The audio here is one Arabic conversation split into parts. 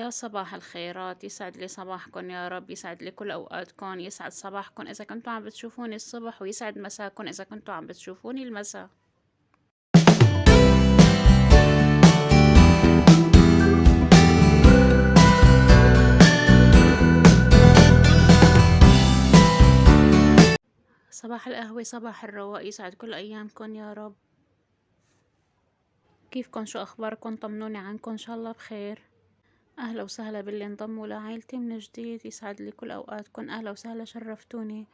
يا صباح الخيرات، يسعد لي صباحكم يا رب، يسعد لي كل أوقاتكم، يسعد صباحكم إذا كنتوا عم بتشوفوني الصبح، ويسعد مساكم إذا كنتوا عم بتشوفوني المساء. صباح القهوة، صباح الرواق، يسعد كل أيامكم يا رب. كيفكن؟ شو أخباركم؟ طمنوني عنكم، إن شاء الله بخير. أهلا وسهلا باللي انضموا لعائلتي من جديد، يسعد لي كل أوقاتكم، أهلا وسهلا، شرفتوني.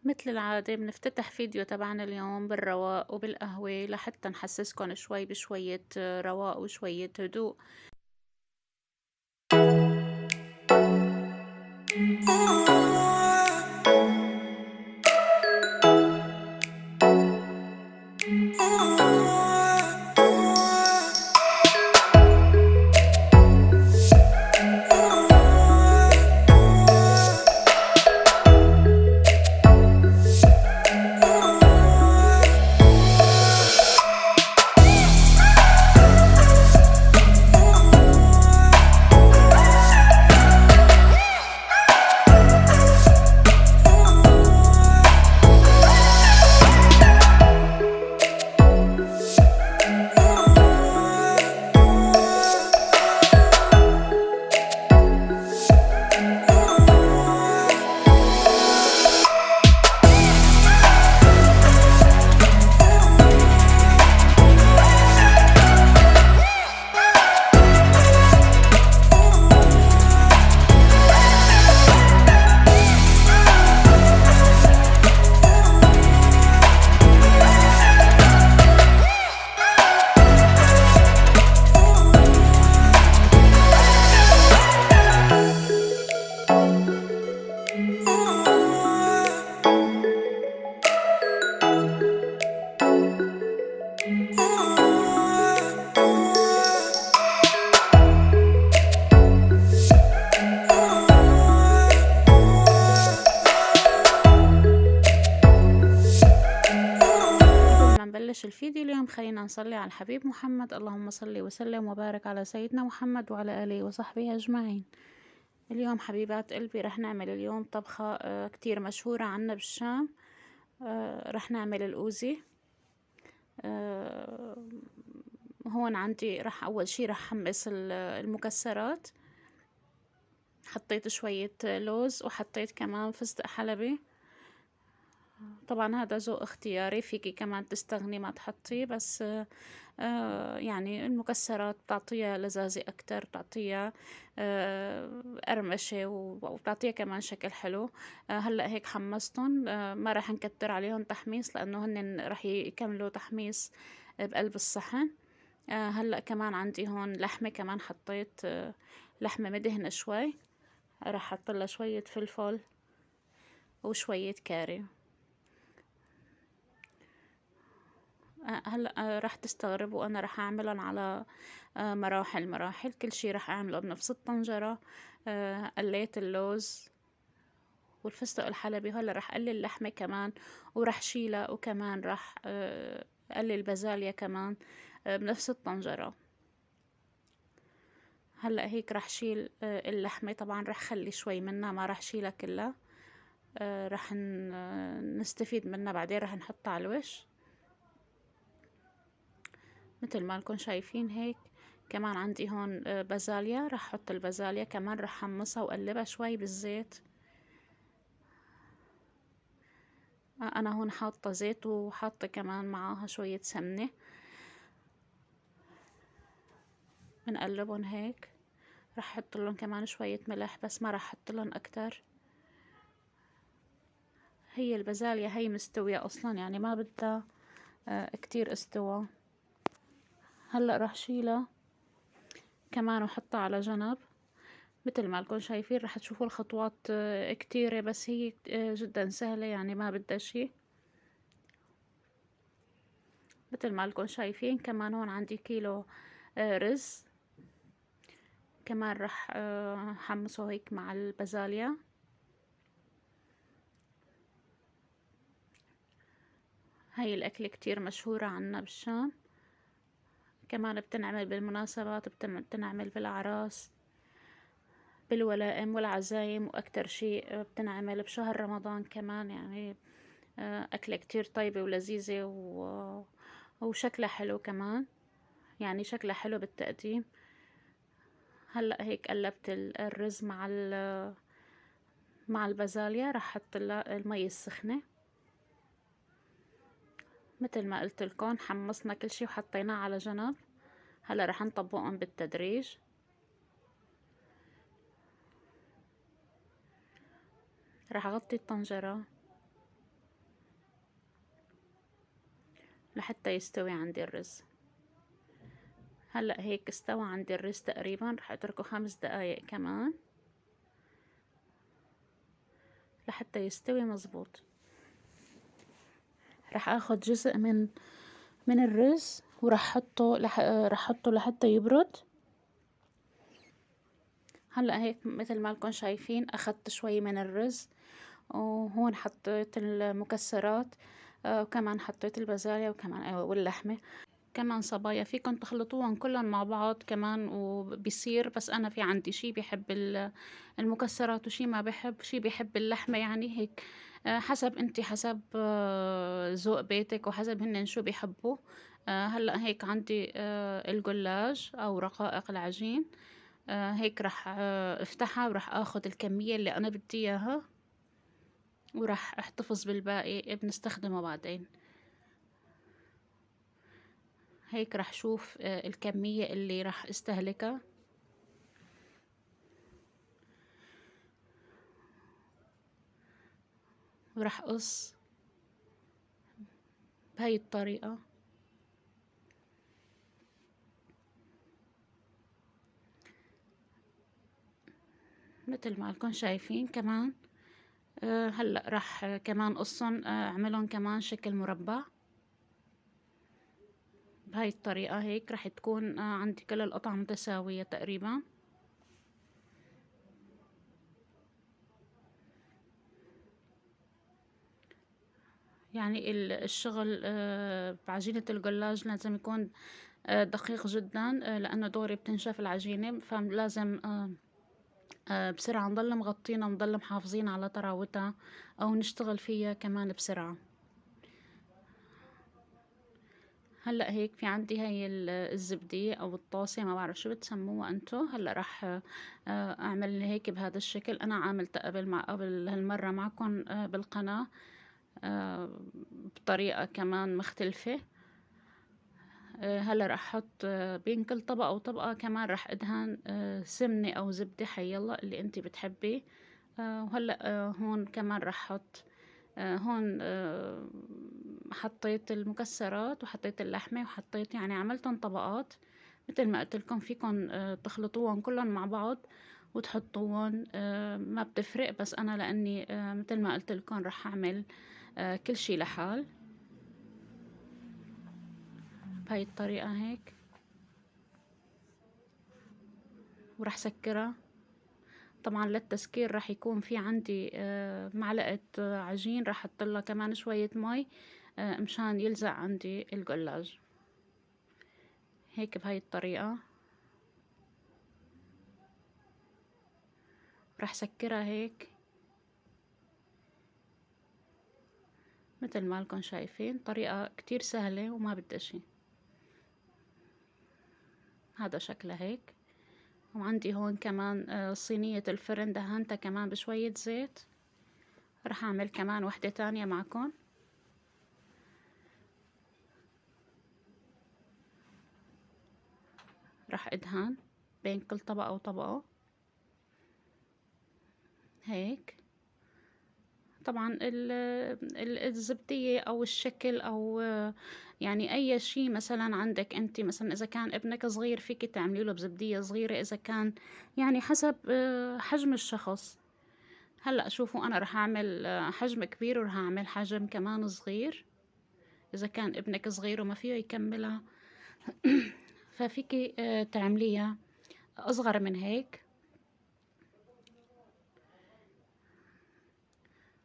مثل العادة بنفتتح فيديو تبعنا اليوم بالرواق وبالقهوة لحتى نحسسكن شوي بشوية رواق وشوية هدوء. نبلش الفيديو اليوم، خلينا نصلي على الحبيب محمد. اللهم صل وسلم وبارك على سيدنا محمد وعلى آله وصحبه أجمعين. اليوم حبيبات قلبي رح نعمل اليوم طبخة كتير مشهورة عنا بالشام. رح نعمل الأوزي. هون عندي أول شي رح حمص المكسرات. حطيت شوية لوز وحطيت كمان فستق حلبي. طبعا هذا ذوق اختياري، فيكي كمان تستغني ما تحطيه، بس يعني المكسرات بتعطيها لذاذة أكتر، بتعطيها قرمشة وبتعطيها كمان شكل حلو. هلأ هيك حمصتن، ما رح نكتر عليهم تحميص لأنه هن رح يكملوا تحميص بقلب الصحن. هلأ كمان عندي هون لحمة، كمان حطيت لحمة مدهنة شوي، رح أحطلها شوية فلفل وشوية كاري. هلأ رح تستغربوا أنا رح أعملهم على مراحل، كل شي رح أعمله بنفس الطنجرة. قليت اللوز والفستق الحلبي، هلا رح قلي اللحمة كمان ورح شيلها، وكمان رح قلي البازاليا كمان بنفس الطنجرة. هلأ هيك رح شيل اللحمة، طبعا رح خلي شوي منها، ما رح شيلها كلها. رح نستفيد منها بعدين، رح نحطها على الوش مثل ما لكم شايفين هيك. كمان عندي هون بازاليا، رح احط البازاليا كمان، رح حمصها وقلبها شوي بالزيت. انا هون حاطة زيت وحاطة كمان معاها شوية سمنة. بنقلبهم هيك، رح احط لهم كمان شوية ملح، بس ما رح احط لهم اكتر. هي البازاليا هي مستوية اصلا، يعني ما بدها كتير استوى. هلأ رح شيلها كمان وحطها على جنب. مثل ما لكم شايفين رح تشوفوا الخطوات كتيرة، بس هي جدا سهلة، يعني ما بدها شي. مثل ما لكم شايفين كمان هون عندي كيلو رز، كمان رح حمصه هيك مع البازاليا. هاي الأكلة كتير مشهورة عنا بالشام، كمان بتنعمل بالمناسبات، بتنعمل بالأعراس. بالولائم والعزايم، وأكتر شيء بتنعمل بشهر رمضان كمان. يعني أكلة كتير طيبة ولذيذة وشكلها حلو كمان، يعني شكلها حلو بالتقديم. هلأ هيك قلبت الرز مع البازاليا، رح احط لها المي السخنة. مثل ما قلت لكم حمصنا كل شي وحطيناه على جنب. هلا رح نطبقهم بالتدريج. رح اغطي الطنجرة لحتى يستوي عندي الرز. هلا هيك استوى عندي الرز تقريبا، رح اتركه 5 دقايق كمان لحتى يستوي مزبوط. رح اخد جزء من الرز ورح احطه لحتى يبرد. هلا هيك مثل ما لكم شايفين اخدت شوي من الرز، وهون حطيت المكسرات، وكمان حطيت البازاليا وكمان واللحمة. كمان صبايا فيكم تخلطوهم كلهم مع بعض كمان وبيصير، بس أنا في عندي شي بيحب المكسرات وشي ما بحب، شي بيحب اللحمة. يعني هيك حسب انتي، حسب ذوق بيتك وحسب هن شو بيحبوا. هلأ هيك عندي الجلاج أو رقائق العجين. هيك رح افتحها ورح اخد الكمية اللي انا بدي اياها، ورح احتفظ بالباقي بنستخدمه بعدين. هيك رح شوف الكمية اللي رح استهلكها. ورح قص بهاي الطريقة. مثل ما لكم شايفين كمان. هلأ رح كمان قصهم، اعملهم كمان شكل مربع بهاي الطريقة. هيك رح تكون عندي كل القطع متساوية تقريبا. يعني الشغل بعجينة الجلاج لازم يكون دقيق جدا، لأنه دغري بتنشف العجينة، فلازم بسرعة نضل مغطينها ونضل محافظين على طراوتها، أو نشتغل فيها كمان بسرعة. هلأ هيك في عندي هاي الزبدة أو الطاسة، ما بعرف شو بتسموها انتو. هلأ راح أعمل هيك بهذا الشكل. أنا عاملتها قبل هالمرة معكم بالقناة بطريقة كمان مختلفة. هلا راح احط بين كل طبقة وطبقة كمان راح ادهن سمنة او زبدة، حيالله اللي انتي بتحبي. وهلا هون كمان راح احط هون حطيت المكسرات وحطيت اللحمة وحطيت، يعني عملتهم طبقات. مثل ما قلت لكم فيكم تخلطوهم كلهم مع بعض وتحطوهم، ما بتفرق. بس انا لاني مثل ما قلت لكم راح اعمل كل شي لحال بهاي الطريقة هيك. وراح سكرها. طبعا للتسكير راح يكون في عندي معلقة عجين، راح احطلها كمان شوية مي مشان يلزق عندي الجلاج هيك بهاي الطريقة. راح سكرها هيك مثل ما لكم شايفين. طريقة كتير سهلة وما بدها شي. هذا شكلها هيك. وعندي هون كمان صينية الفرن دهنتها كمان بشوية زيت. راح اعمل كمان وحدة تانية معكم. راح ادهن بين كل طبقة وطبقة هيك. طبعا الزبدية او الشكل او يعني اي شيء مثلا عندك انت، مثلا اذا كان ابنك صغير فيك تعملي له بزبدية صغيرة، اذا كان يعني حسب حجم الشخص. هلا شوفوا انا رح اعمل حجم كبير ورح اعمل حجم كمان صغير. اذا كان ابنك صغير وما فيه يكملها ففيكي تعمليها اصغر من هيك.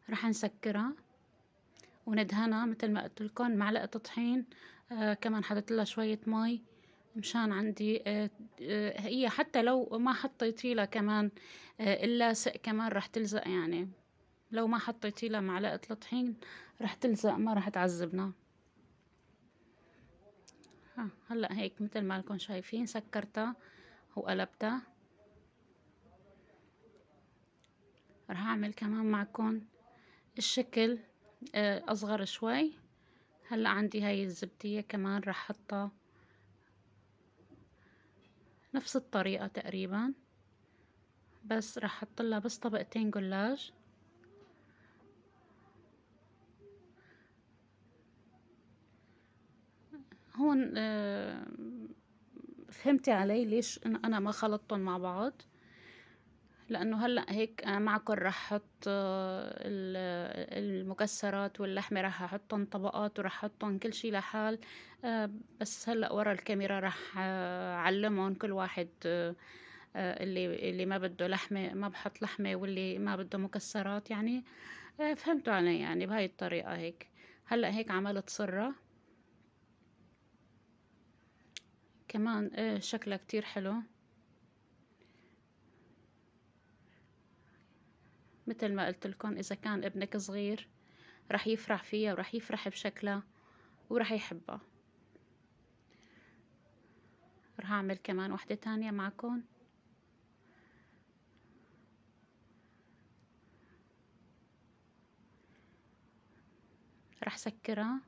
رح نسكرها وندهنها مثل ما قلت لكم معلقة طحين. كمان حطيت لها شوية مي مشان عندي هي حتى لو ما حطيتي لها كمان اللاصق كمان رح تلزق يعني، لو ما حطيتي لها معلقة الطحين رح تلزق ما رح تعذبنا. هلأ هيك متل ما لكم شايفين سكرتها وقلبتها. رح أعمل كمان معكم الشكل أصغر شوي. هلأ عندي هاي الزبدية كمان رح حطها نفس الطريقة تقريبا، بس رح حطلها بس طبقتين جلاش. هون فهمتي علي ليش أنا ما خلطتهم مع بعض؟ لأنه هلأ هيك معكم رح أحط المكسرات واللحمة رح أحطهم طبقات ورح أحطهم كل شي لحال. بس هلأ ورا الكاميرا رح أعلمهم كل واحد اللي ما بده لحمة ما بحط لحمة، واللي ما بده مكسرات يعني. فهمتوا علي يعني بهاي الطريقة هيك. هلأ هيك عملت صرة كمان شكلها كتير حلو. مثل ما قلت لكم إذا كان ابنك صغير رح يفرح فيها ورح يفرح بشكلها ورح يحبها. رح أعمل كمان واحدة تانية معكم. رح سكرها.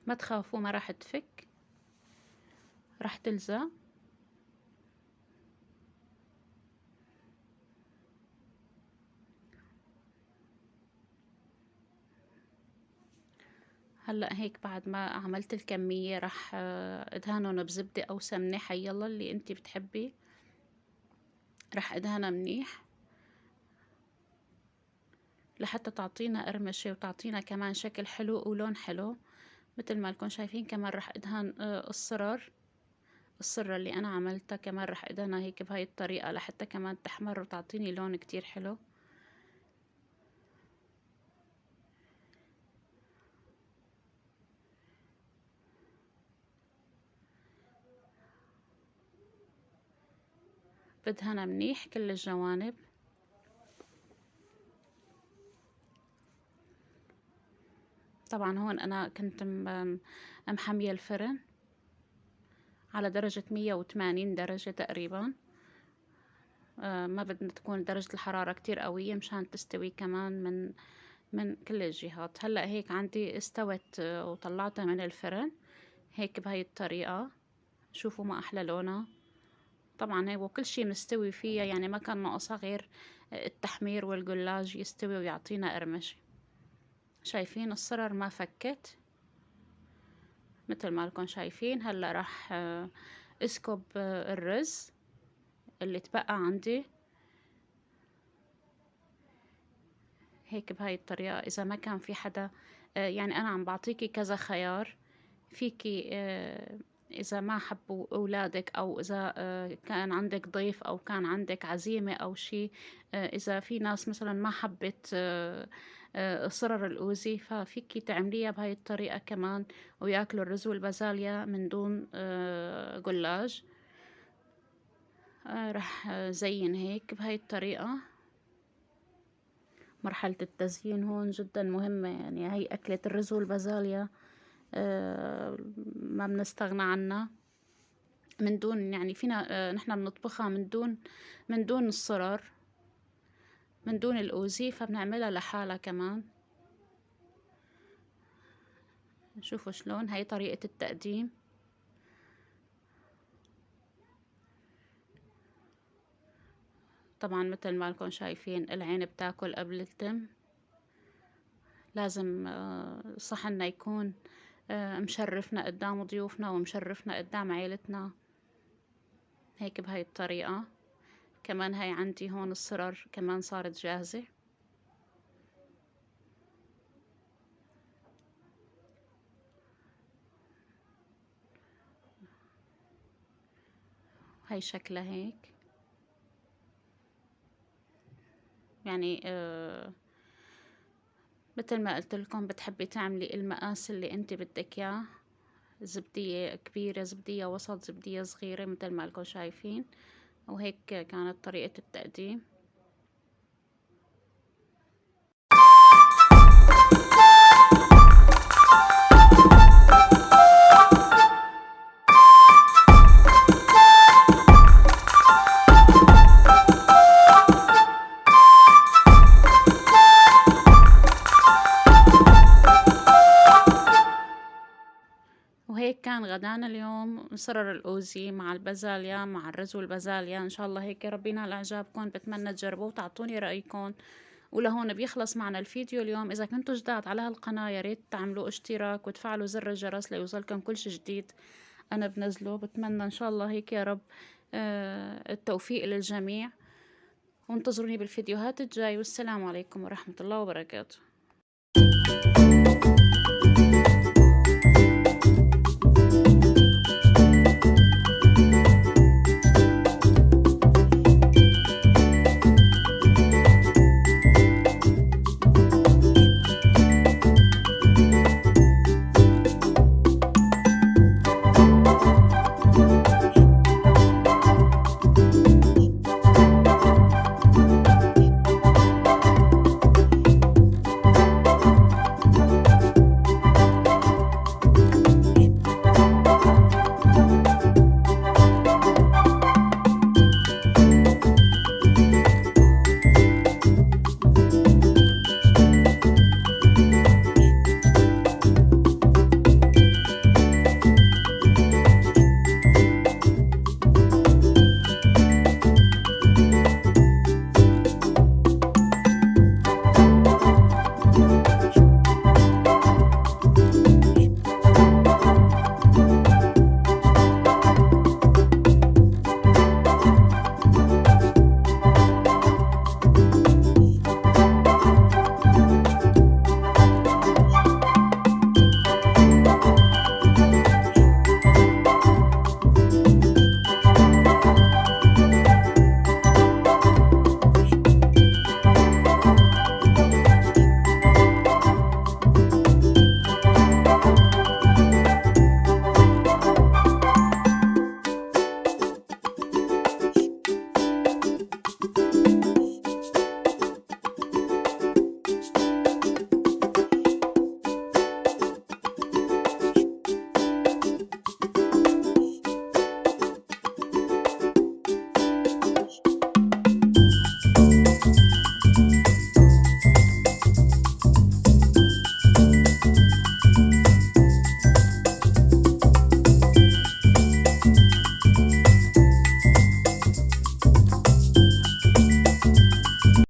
ما تخافوا ما رح تفك، رح تلزق. هلأ هيك بعد ما عملت الكمية رح ادهنهم بزبدة أو سمنة حيالله اللي انتي بتحبي. رح ادهنها منيح لحتى تعطينا قرمشة وتعطينا كمان شكل حلو ولون حلو. مثل ما لكم شايفين كمان رح ادهن الصرة اللي أنا عملتها كمان رح ادهنها هيك بهاي الطريقة لحتى كمان تحمر وتعطيني لون كتير حلو. بدهنها منيح كل الجوانب. طبعا هون أنا كنت محمية الفرن على درجة 180 درجة تقريبا. ما بدنا تكون درجة الحرارة كتير قوية مشان تستوي كمان من كل الجهات. هلأ هيك عندي استوت وطلعتها من الفرن هيك بهاي الطريقة. شوفوا ما أحلى لونها. طبعا هو كل شي مستوي فيها يعني ما كان ناقصها غير التحمير والجلاج يستوي ويعطينا قرمشة. شايفين الصرر ما فكت مثل ما لكم شايفين. هلا راح اسكب الرز اللي تبقى عندي هيك بهاي الطريقة. إذا ما كان في حدا يعني أنا عم بعطيكي كذا خيار فيكي إذا ما حبوا أولادك أو إذا كان عندك ضيف أو كان عندك عزيمة أو شي. إذا في ناس مثلا ما حبت صرر الأوزي ففيكي تعمليها بهاي الطريقة كمان وياكلوا الرز والبازاليا من دون جلاج. رح زين هيك بهاي الطريقة. مرحلة التزيين هون جدا مهمة يعني هاي أكلة الرز والبازاليا ما بنستغنى عنها من دون يعني فينا نحنا بنطبخها من دون الصرر من دون الأوزي فبنعملها لحالها كمان. شوفوا شلون هاي طريقة التقديم. طبعا مثل ما لكم شايفين العين بتاكل قبل التم. لازم صحننا يكون مشرفنا قدام ضيوفنا ومشرفنا قدام عيلتنا هيك بهاي الطريقة. كمان هاي عندي هون الصرر كمان صارت جاهزة. هاي شكلها هيك يعني مثل ما قلت لكم بتحبي تعملي المقاس اللي انت بدك اياه، زبدية كبيرة، زبدية وسط، زبدية صغيرة، مثل ما لكم شايفين. وهيك كانت طريقة التقديم. وهيك كان غدانا اليوم، مسرر الأوزي مع البازاليا، مع الرز والبازاليا. إن شاء الله هيك ربي ينال إعجابكم، بتمنى تجربوه وتعطوني رأيكم. ولهون بيخلص معنا الفيديو اليوم. إذا كنتوا جداد على هالقناة يا ريت تعملوا اشتراك وتفعلوا زر الجرس ليوصلكم كل شي جديد أنا بنزله. بتمنى إن شاء الله هيك يا رب التوفيق للجميع، وانتظروني بالفيديوهات الجاي. والسلام عليكم ورحمة الله وبركاته.